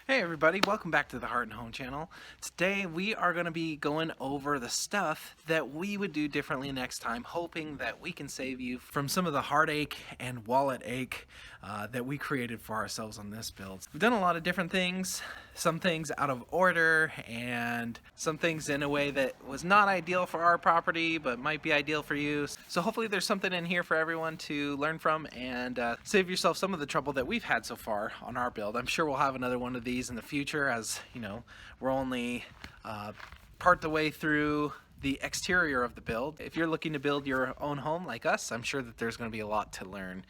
Hey everybody, welcome back to the Heart and Home channel. Today we are going to be going over the stuff that we would do differently next time, hoping that we can save you from some of the heartache and wallet ache that we created for ourselves on this build. We've done a lot of different things, some things out of order and some things in a way that was not ideal for our property but might be ideal for you. So hopefully there's something in here for everyone to learn from and save yourself some of the trouble that we've had so far on our build. I'm sure we'll have another one of these in the future, as you know, we're only part the way through the exterior of the build. If you're looking to build your own home like us, I'm sure that there's going to be a lot to learn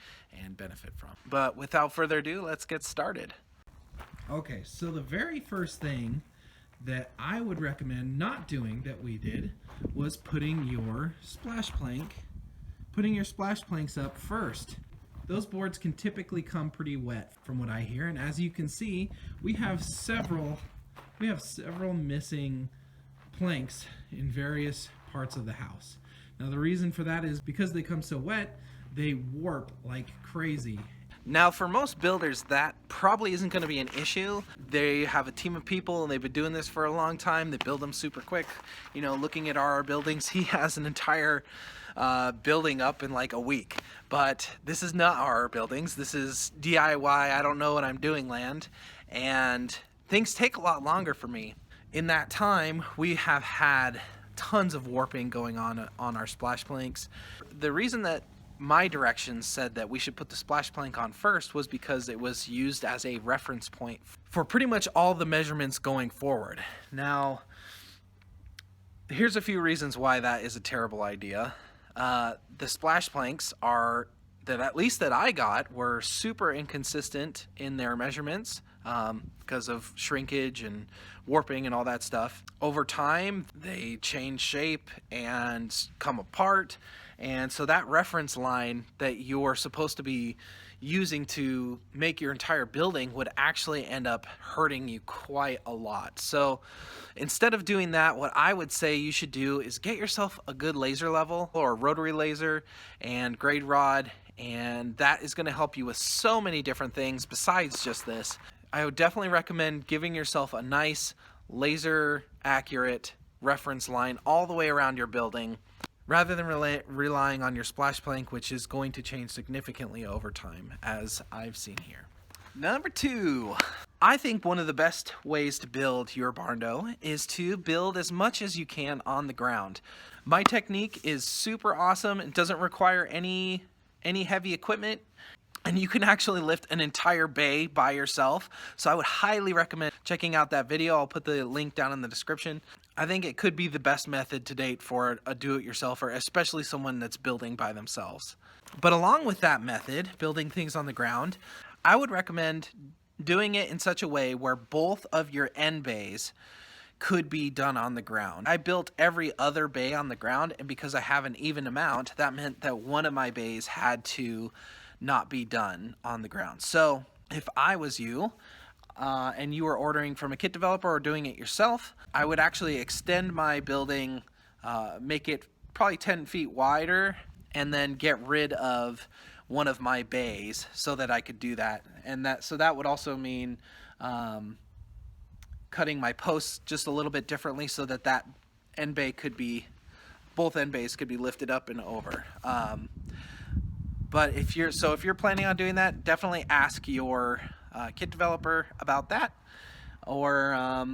and benefit from. But without further ado, let's get started. Okay, so the very first thing that I would recommend not doing that we did was putting your splash planks up first. Those boards can typically come pretty wet from what I hear, and as you can see, we have several missing planks in various parts of the house. Now the reason for that is because they come so wet, they warp like crazy. Now for most builders, that probably isn't going to be an issue. They have a team of people and they've been doing this for a long time. They build them super quick. You know, looking at our buildings, he has an entire building up in like a week. But this is not our buildings. This is DIY, I don't know what I'm doing land. And things take a lot longer for me. In that time, we have had tons of warping going on our splash planks. The reason that my directions said that we should put the splash plank on first was because it was used as a reference point for pretty much all the measurements going forward. Now, here's a few reasons why that is a terrible idea. The splash planks are, at least that I got, were super inconsistent in their measurements because of shrinkage and warping and all that stuff. Over time, they change shape and come apart. And so that reference line that you're supposed to be using to make your entire building would actually end up hurting you quite a lot. So instead of doing that, what I would say you should do is get yourself a good laser level or rotary laser and grade rod, and that is going to help you with so many different things besides just this. I would definitely recommend giving yourself a nice laser accurate reference line all the way around your building, rather than relying on your splash plank, which is going to change significantly over time, as I've seen here. Number 2, I think one of the best ways to build your barndo is to build as much as you can on the ground. My technique is super awesome. It doesn't require any heavy equipment, and you can actually lift an entire bay by yourself. So I would highly recommend checking out that video. I'll put the link down in the description. I think it could be the best method to date for a do-it-yourselfer, especially someone that's building by themselves. But along with that method, building things on the ground, I would recommend doing it in such a way where both of your end bays could be done on the ground. I built every other bay on the ground, and because I have an even amount, that meant that one of my bays had to not be done on the ground. So if I was you, and you were ordering from a kit developer or doing it yourself, I would actually extend my building, make it probably 10 feet wider, and then get rid of one of my bays so that I could do that. And that would also mean cutting my posts just a little bit differently so that both end bays could be lifted up and over. But if you're planning on doing that, definitely ask your kit developer about that, or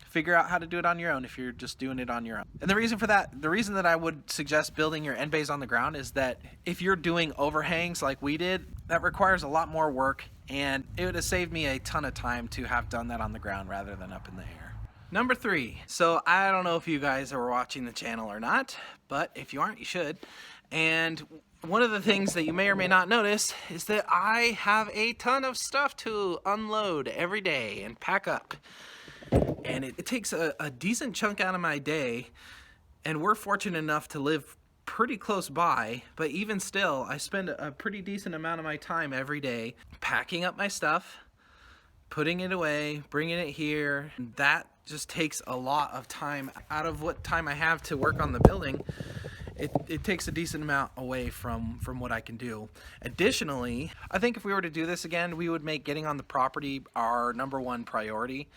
figure out how to do it on your own if you're just doing it on your own. And the reason that I would suggest building your end bays on the ground is that if you're doing overhangs like we did, that requires a lot more work, and it would have saved me a ton of time to have done that on the ground rather than up in the air. Number 3. So I don't know if you guys are watching the channel or not, but if you aren't, you should. And one of the things that you may or may not notice is that I have a ton of stuff to unload every day and pack up. And it takes a decent chunk out of my day, and we're fortunate enough to live pretty close by, but even still, I spend a pretty decent amount of my time every day packing up my stuff, putting it away, bringing it here. That just takes a lot of time out of what time I have to work on the building. it takes a decent amount away from what I can do. Additionally, I think if we were to do this again, we would make getting on the property our number one priority.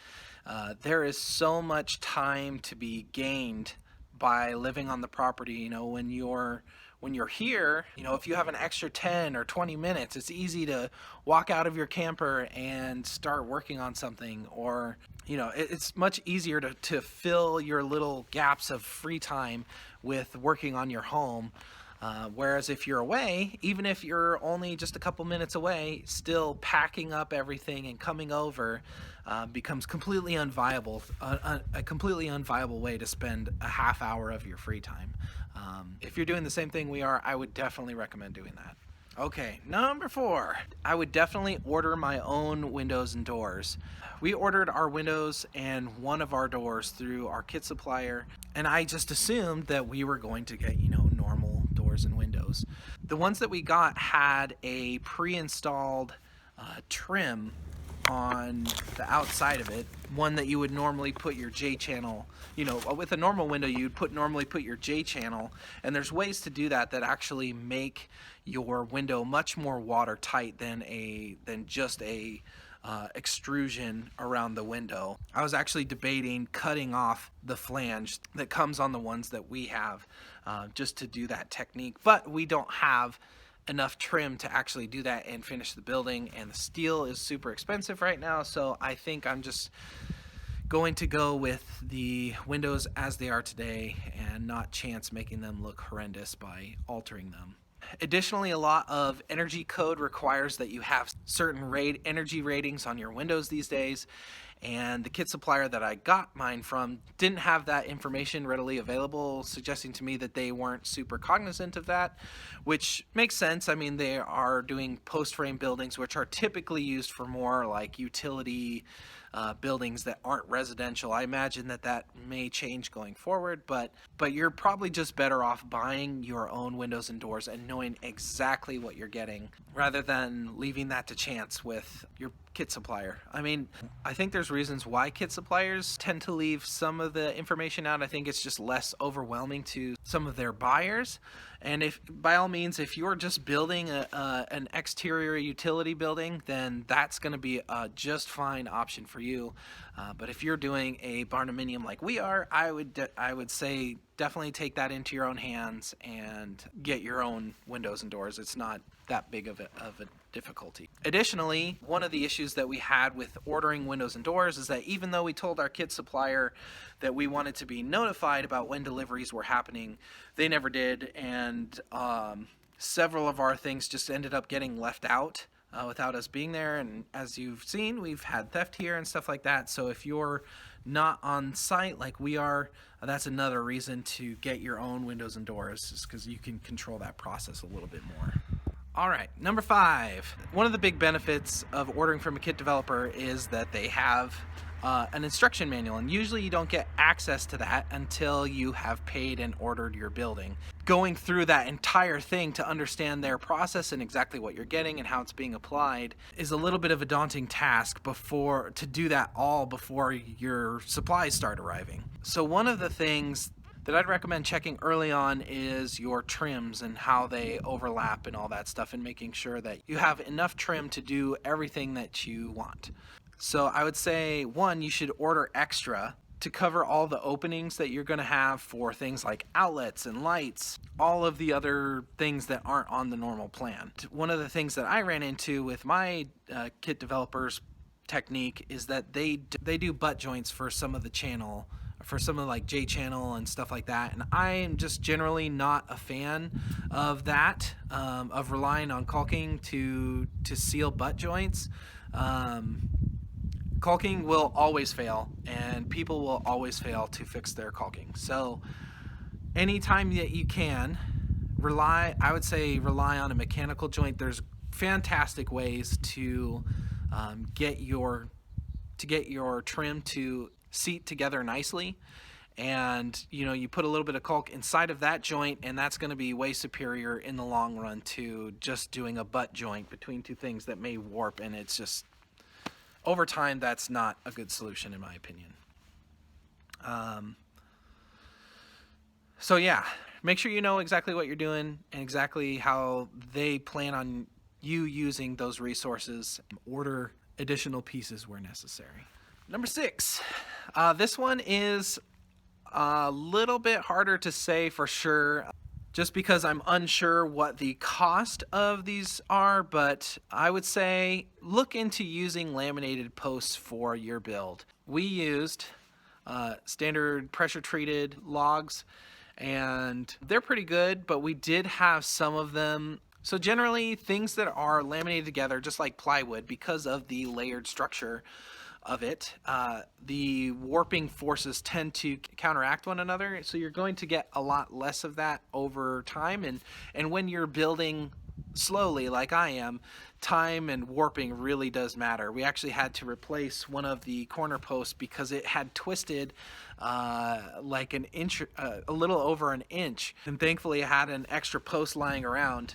There is so much time to be gained by living on the property. You know, when you're here, you know, if you have an extra 10 or 20 minutes, it's easy to walk out of your camper and start working on something. Or, you know, it's much easier to fill your little gaps of free time with working on your home. Whereas if you're away, even if you're only just a couple minutes away, still packing up everything and coming over becomes completely unviable, a completely unviable way to spend a half hour of your free time. If you're doing the same thing we are, I would definitely recommend doing that. Okay, number 4, I would definitely order my own windows and doors. We ordered our windows and one of our doors through our kit supplier, and I just assumed that we were going to get, you know, normal doors and windows. The ones that we got had a pre-installed trim on the outside of it, one that you would normally put your J channel, you know, with a normal window you'd normally put your J channel, and there's ways to do that actually make your window much more watertight than just a extrusion around the window. I was actually debating cutting off the flange that comes on the ones that we have, just to do that technique, but we don't have enough trim to actually do that and finish the building, and the steel is super expensive right now, so I think I'm just going to go with the windows as they are today and not chance making them look horrendous by altering them. Additionally, a lot of energy code requires that you have certain energy ratings on your windows these days, and the kit supplier that I got mine from didn't have that information readily available, suggesting to me that they weren't super cognizant of that, which makes sense. I mean, they are doing post-frame buildings, which are typically used for more like utility buildings that aren't residential. I imagine that may change going forward, but you're probably just better off buying your own windows and doors and knowing exactly what you're getting rather than leaving that to chance with your kit supplier. I mean, I think there's reasons why kit suppliers tend to leave some of the information out. I think it's just less overwhelming to some of their buyers. And if, by all means, if you're just building an exterior utility building, then that's going to be a just fine option for you. But if you're doing a Barndominium like we are, I would say definitely take that into your own hands and get your own windows and doors. It's not that big of a difficulty. Additionally, one of the issues that we had with ordering windows and doors is that even though we told our kit supplier that we wanted to be notified about when deliveries were happening, they never did, and several of our things just ended up getting left out without us being there. And as you've seen, we've had theft here and stuff like that. So if you're not on site like we are, that's another reason to get your own windows and doors, is because you can control that process a little bit more. All right, number 5. One of the big benefits of ordering from a kit developer is that they have an instruction manual, and usually you don't get access to that until you have paid and ordered your building. Going through that entire thing to understand their process and exactly what you're getting and how it's being applied is a little bit of a daunting task to do that all before your supplies start arriving. So one of the things that I'd recommend checking early on is your trims and how they overlap and all that stuff, and making sure that you have enough trim to do everything that you want. So I would say, 1, you should order extra to cover all the openings that you're going to have for things like outlets and lights, all of the other things that aren't on the normal plan. One of the things that I ran into with my kit developers technique is that they do butt joints for some of the channel, for some of like J channel and stuff like that, and I am just generally not a fan of that, of relying on caulking to seal butt joints. Caulking will always fail, and people will always fail to fix their caulking. So anytime that you can, rely on a mechanical joint. There's fantastic ways to get your trim to seat together nicely, and you put a little bit of caulk inside of that joint, and that's going to be way superior in the long run to just doing a butt joint between two things that may warp, and it's just, over time, that's not a good solution in my opinion. So yeah, Make sure you know exactly what you're doing and exactly how they plan on you using those resources. Order additional pieces where necessary. Number 6. This one is a little bit harder to say for sure, just because I'm unsure what the cost of these are, but I would say look into using laminated posts for your build. We used standard pressure treated logs, and they're pretty good, but we did have some of them. So generally things that are laminated together, just like plywood, because of the layered structure of it, the warping forces tend to counteract one another, so you're going to get a lot less of that over time. And when you're building slowly like I am, time and warping really does matter. We actually had to replace one of the corner posts because it had twisted like an inch, a little over an inch, and thankfully I had an extra post lying around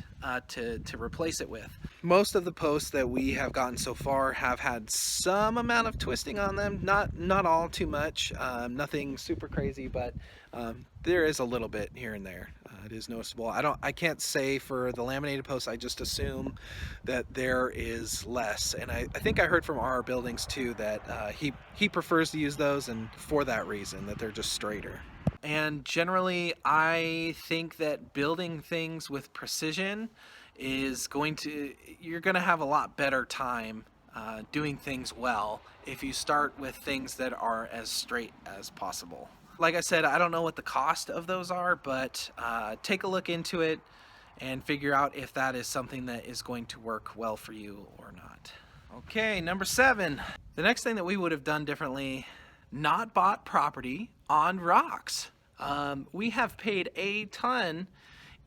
to replace it with. Most of the posts that we have gotten so far have had some amount of twisting on them, not all too much, nothing super crazy, but there is a little bit here and there. It is noticeable. I can't say for the laminated posts. I just assume that there is less, and I think I heard from our buildings too that he prefers to use those, and for that reason, that they're just straighter. And generally, I think that building things with precision is you're going to have a lot better time doing things well if you start with things that are as straight as possible. Like I said, I don't know what the cost of those are, but take a look into it and figure out if that is something that is going to work well for you or not. Okay, number 7. The next thing that we would have done differently, not bought property on rocks. We have paid a ton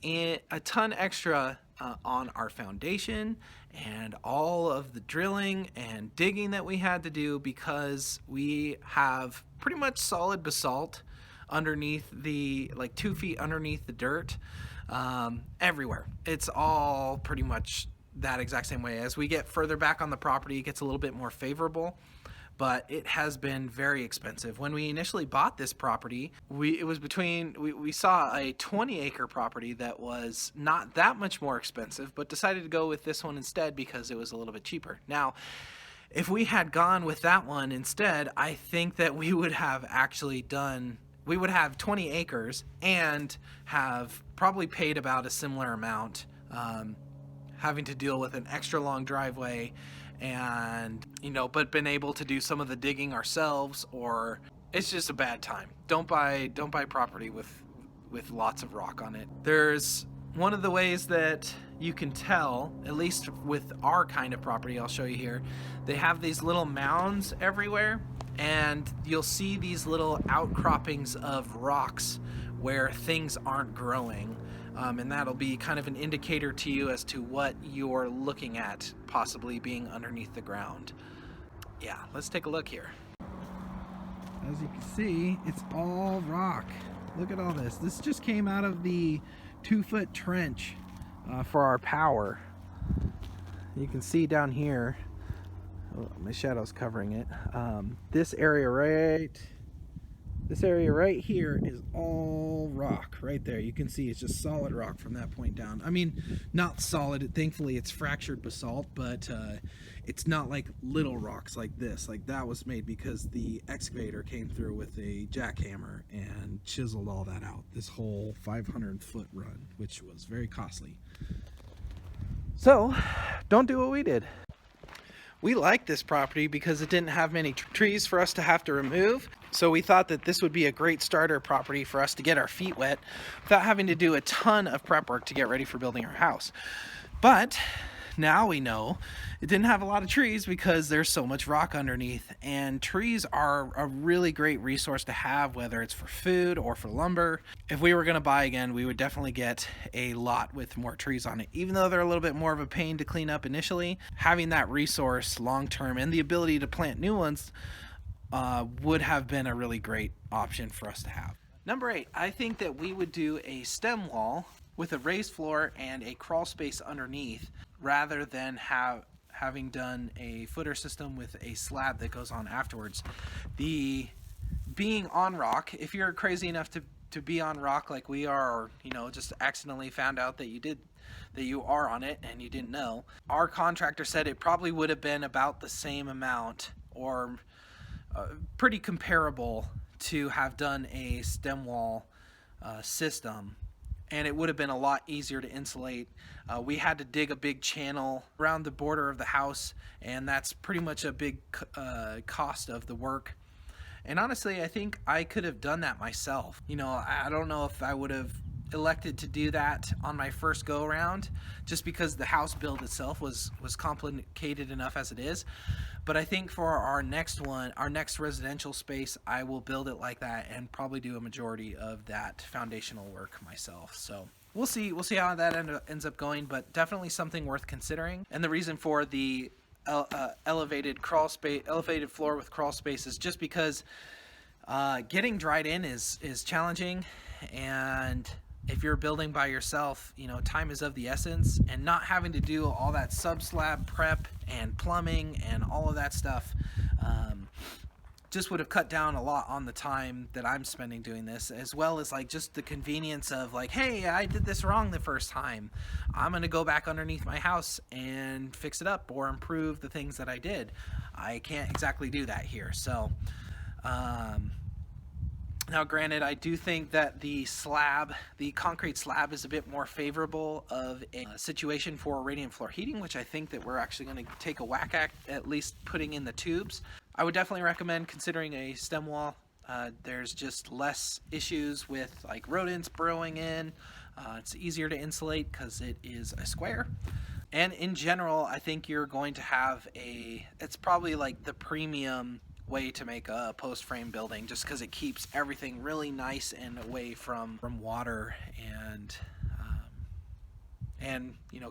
extra on our foundation and all of the drilling and digging that we had to do, because we have pretty much solid basalt underneath like 2 feet underneath the dirt, everywhere. It's all pretty much that exact same way. As we get further back on the property, it gets a little bit more favorable, but it has been very expensive. When we initially bought this property, we saw a 20-acre property that was not that much more expensive, but decided to go with this one instead because it was a little bit cheaper. Now, if we had gone with that one instead, I think that we would have 20 acres and have probably paid about a similar amount, having to deal with an extra long driveway, and but been able to do some of the digging ourselves. Or it's just a bad time. Don't buy property with lots of rock on it. There's one of the ways that you can tell, at least with our kind of property, I'll show you here. They have these little mounds everywhere, and you'll see these little outcroppings of rocks where things aren't growing. And that'll be kind of an indicator to you as to what you're looking at possibly being underneath the ground. Yeah, let's take a look here. As you can see, it's all rock. Look at all this. This just came out of the 2-foot trench for our power. You can see down here, my shadow's covering it. This area right here is all rock right there. You can see it's just solid rock from that point down. I mean, not solid. Thankfully, it's fractured basalt, but it's not like little rocks like this. Like that was made because the excavator came through with a jackhammer and chiseled all that out. This whole 500-foot run, which was very costly. So, don't do what we did. We liked this property because it didn't have many trees for us to have to remove. So we thought that this would be a great starter property for us to get our feet wet without having to do a ton of prep work to get ready for building our house. But now we know it didn't have a lot of trees because there's so much rock underneath, and trees are a really great resource to have, whether it's for food or for lumber. If we were going to buy again, we would definitely get a lot with more trees on it. Even though they're a little bit more of a pain to clean up initially, having that resource long term and the ability to plant new ones would have been a really great option for us to have. Number 8, I think that we would do a stem wall with a raised floor and a crawl space underneath, rather than having done a footer system with a slab that goes on afterwards. Being on rock, if you're crazy enough to to be on rock like we are, or just accidentally found out that you are on it and you didn't know. Our contractor said it probably would have been about the same amount, or pretty comparable, to have done a stem wall system, and it would have been a lot easier to insulate. We had to dig a big channel around the border of the house, and that's pretty much a big cost of the work. And honestly, I think I could have done that myself. I don't know if I would have elected to do that on my first go around, just because the house build itself was complicated enough as it is. But I think for our next residential space, I will build it like that and probably do a majority of that foundational work myself. So we'll see how that ends up going, but definitely something worth considering. And the reason for the elevated floor with crawl space is just because getting dried in is challenging, and if you're building by yourself, time is of the essence, and not having to do all that sub-slab prep and plumbing and all of that stuff just would have cut down a lot on the time that I'm spending doing this, as well as just the convenience of hey, I did this wrong the first time. I'm going to go back underneath my house and fix it up or improve the things that I did. I can't exactly do that here. So now granted, I do think that the concrete slab is a bit more favorable of a situation for radiant floor heating, which I think that we're actually going to take a whack at least putting in the tubes. I would definitely recommend considering a stem wall. There's just less issues with rodents burrowing in. It's easier to insulate because it is a square. And in general, I think you're going to have it's probably the premium way to make a post frame building, just because it keeps everything really nice and away from water, and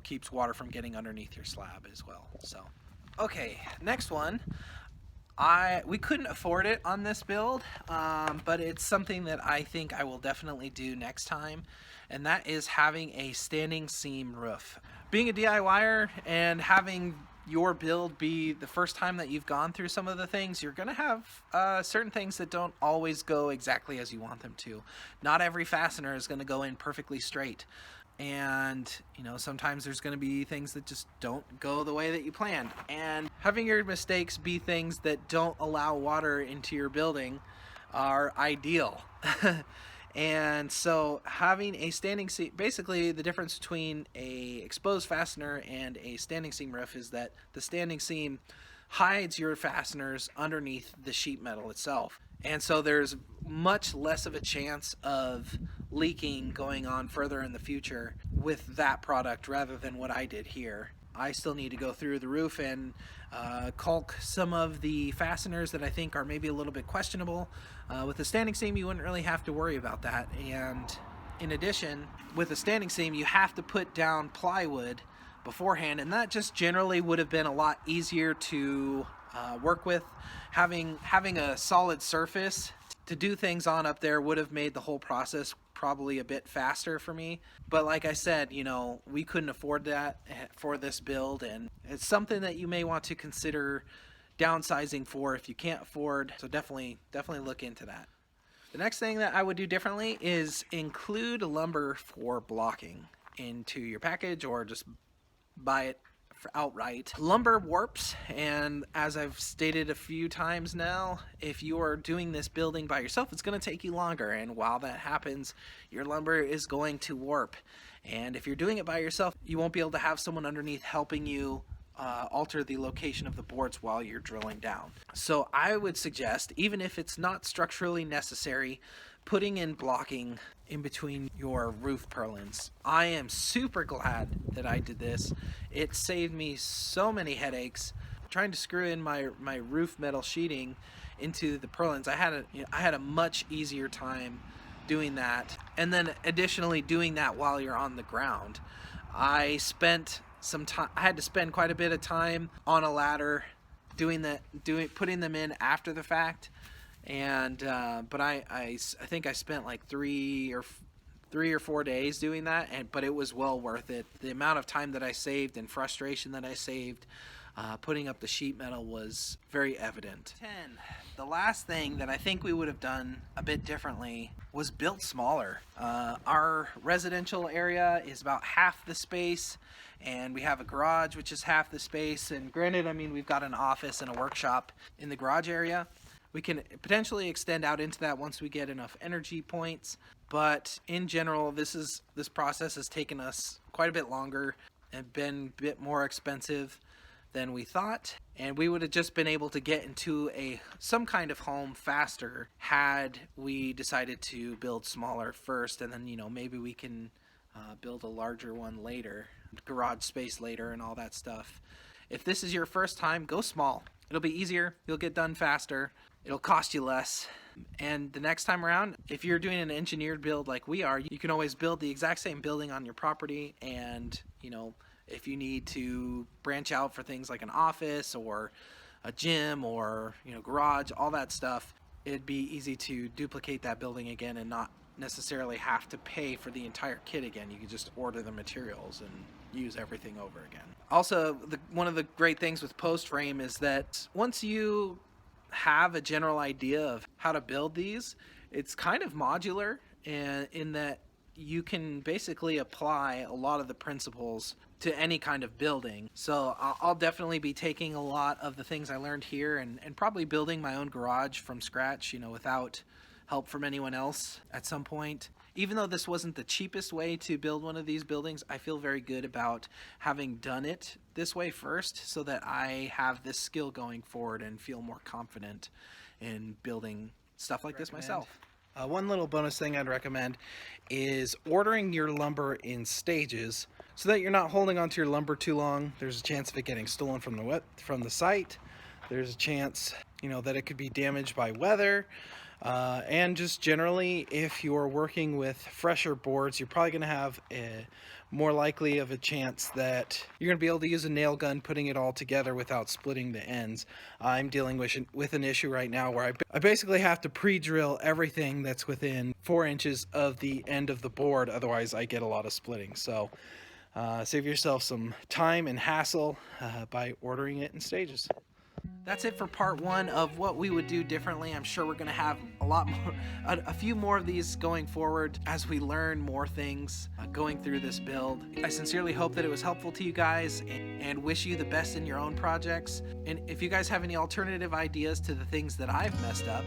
keeps water from getting underneath your slab as well. So okay, next one. We couldn't afford it on this build, but it's something that I think I will definitely do next time, and that is having a standing seam roof. Being a DIYer and having your build be the first time that you've gone through some of the things, you're going to have certain things that don't always go exactly as you want them to. Not every fastener is going to go in perfectly straight. And sometimes there's going to be things that just don't go the way that you planned, and having your mistakes be things that don't allow water into your building are ideal. And so having a standing seam, basically the difference between a exposed fastener and a standing seam roof is that the standing seam hides your fasteners underneath the sheet metal itself. And so there's much less of a chance of leaking going on further in the future with that product rather than what I did here. I still need to go through the roof and caulk some of the fasteners that I think are maybe a little bit questionable. With the standing seam, you wouldn't really have to worry about that. And in addition, with a standing seam, you have to put down plywood beforehand, and that just generally would have been a lot easier to work with. Having a solid surface to do things on up there would have made the whole process probably a bit faster for me. But like I said, we couldn't afford that for this build, and it's something that you may want to consider downsizing for if you can't afford. So definitely look into that. The next thing that I would do differently is include lumber for blocking into your package, or just buy it outright. Lumber warps, and as I've stated a few times now, if you are doing this building by yourself, it's going to take you longer, and while that happens, your lumber is going to warp. And if you're doing it by yourself, you won't be able to have someone underneath helping you alter the location of the boards while you're drilling down. So I would suggest, even if it's not structurally necessary, putting in blocking in between your roof purlins. I am super glad that I did this. It saved me so many headaches trying to screw in my roof metal sheeting into the purlins. I had a much easier time doing that, and then additionally doing that while you're on the ground. I had to spend quite a bit of time on a ladder putting them in after the fact. And but I think I spent like 3 or 4 days doing that, but it was well worth it. The amount of time that I saved and frustration that I saved putting up the sheet metal was very evident. 10. The last thing that I think we would have done a bit differently was built smaller. Our residential area is about half the space, and we have a garage which is half the space. And granted, I mean, we've got an office and a workshop in the garage area. We can potentially extend out into that once we get enough energy points. But in general, this process has taken us quite a bit longer and been a bit more expensive than we thought, and we would have just been able to get into some kind of home faster had we decided to build smaller first, and then maybe we can build a larger one later, garage space later and all that stuff. If this is your first time, go small. It'll be easier, you'll get done faster, it'll cost you less. And the next time around, if you're doing an engineered build like we are, you can always build the exact same building on your property, and if you need to branch out for things like an office or a gym or garage, all that stuff, it'd be easy to duplicate that building again and not necessarily have to pay for the entire kit again. You could just order the materials and use everything over again. Also, one of the great things with Postframe is that once you have a general idea of how to build these, it's kind of modular in that you can basically apply a lot of the principles to any kind of building. So I'll definitely be taking a lot of the things I learned here and probably building my own garage from scratch, without help from anyone else at some point. Even though this wasn't the cheapest way to build one of these buildings, I feel very good about having done it this way first so that I have this skill going forward and feel more confident in building stuff like this myself. One little bonus thing I'd recommend is ordering your lumber in stages so that you're not holding onto your lumber too long. There's a chance of it getting stolen from the site. There's a chance, that it could be damaged by weather. And just generally, if you're working with fresher boards, you're probably going to have a more likely of a chance that you're going to be able to use a nail gun putting it all together without splitting the ends. I'm dealing with an issue right now where I basically have to pre-drill everything that's within 4 inches of the end of the board, otherwise I get a lot of splitting. So save yourself some time and hassle by ordering it in stages. That's it for part 1 of what we would do differently. I'm sure we're going to have a few more of these going forward as we learn more things going through this build. I sincerely hope that it was helpful to you guys and wish you the best in your own projects. And if you guys have any alternative ideas to the things that I've messed up,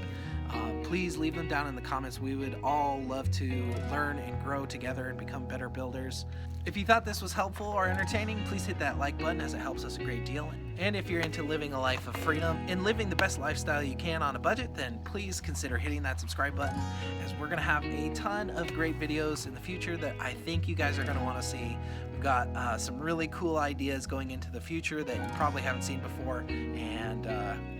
please leave them down in the comments. We would all love to learn and grow together and become better builders. If you thought this was helpful or entertaining, please hit that like button as it helps us a great deal. And if you're into living a life of freedom and living the best lifestyle you can on a budget, then please consider hitting that subscribe button, as we're going to have a ton of great videos in the future that I think you guys are going to want to see. We've got some really cool ideas going into the future that you probably haven't seen before, and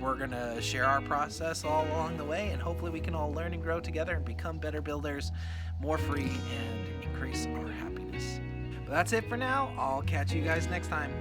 we're going to share our process all along the way, and hopefully we can all learn and grow together and become better builders, more free, and increase our happiness. But that's it for now. I'll catch you guys next time.